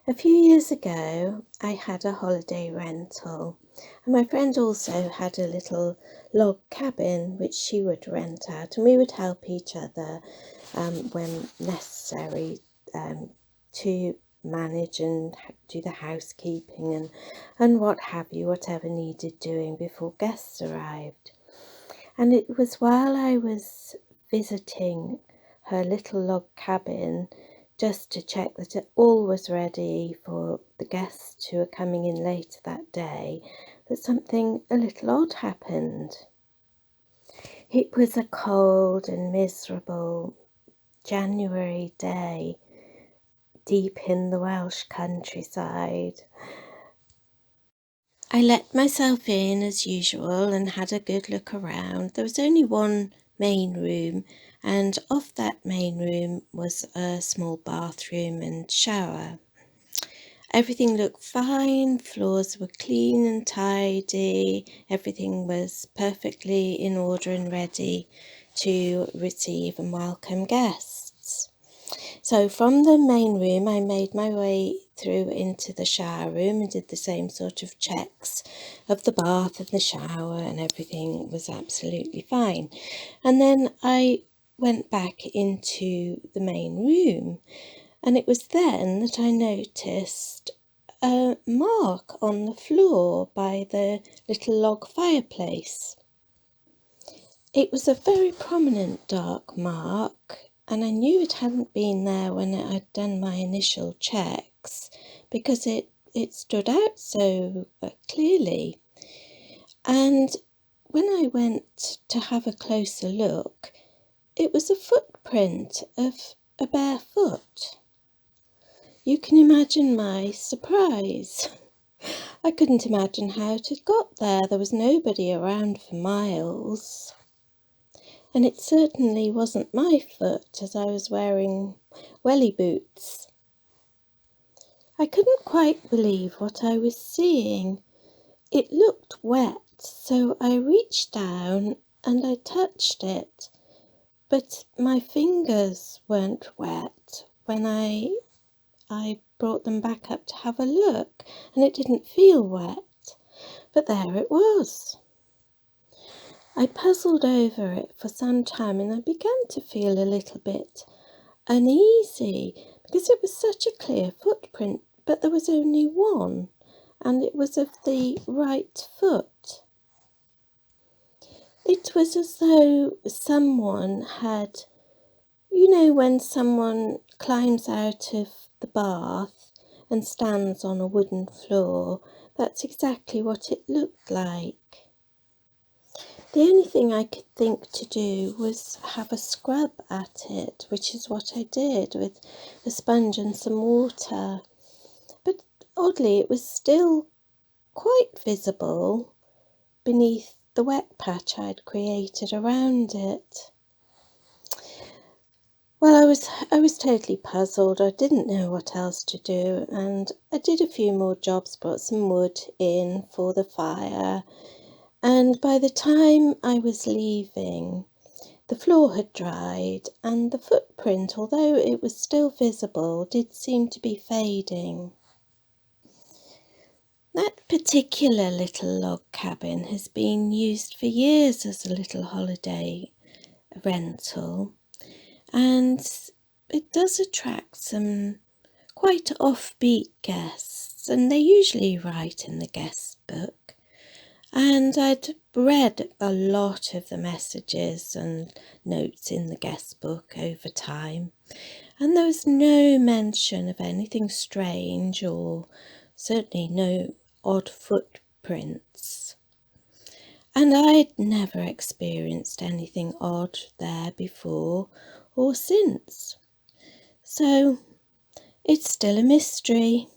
A few years ago, I had a holiday rental, and my friend also had a little log cabin which she would rent out, and we would help each other when necessary to manage and do the housekeeping and what have you, whatever needed doing before guests arrived. And it was while I was visiting her little log cabin just to check that it all was ready for the guests who were coming in later that day that something a little odd happened. It was a cold and miserable January day deep in the Welsh countryside. I let myself in as usual and had a good look around. There was only one main room, and off that main room was a small bathroom and shower. Everything looked fine, floors were clean and tidy, everything was perfectly in order and ready to receive and welcome guests. So from the main room, I made my way through into the shower room and did the same sort of checks of the bath and the shower, and everything was absolutely fine. And then I went back into the main room, and it was then that I noticed a mark on the floor by the little log fireplace. It was a very prominent dark mark, and I knew it hadn't been there when I'd done my initial checks because it stood out so clearly. And when I went to have a closer look, it was a footprint of a bare foot. You can imagine my surprise. I couldn't imagine how it had got there. There was nobody around for miles. And it certainly wasn't my foot, as I was wearing welly boots. I couldn't quite believe what I was seeing. It looked wet, so I reached down and I touched it, but my fingers weren't wet when I brought them back up to have a look, and it didn't feel wet, but there it was. I puzzled over it for some time, and I began to feel a little bit uneasy because it was such a clear footprint, but there was only one, and it was of the right foot. It was as though someone had, when someone climbs out of the bath and stands on a wooden floor, that's exactly what it looked like. The only thing I could think to do was have a scrub at it, which is what I did with a sponge and some water. But oddly, it was still quite visible beneath the wet patch I'd created around it. Well, I was totally puzzled. I didn't know what else to do, and I did a few more jobs, brought some wood in for the fire, and by the time I was leaving, the floor had dried, and the footprint, although it was still visible, did seem to be fading. That particular little log cabin has been used for years as a little holiday rental, and it does attract some quite offbeat guests, and they usually write in the guest book. And I'd read a lot of the messages and notes in the guest book over time, and there was no mention of anything strange, or certainly no odd footprints. And I'd never experienced anything odd there before or since. So it's still a mystery.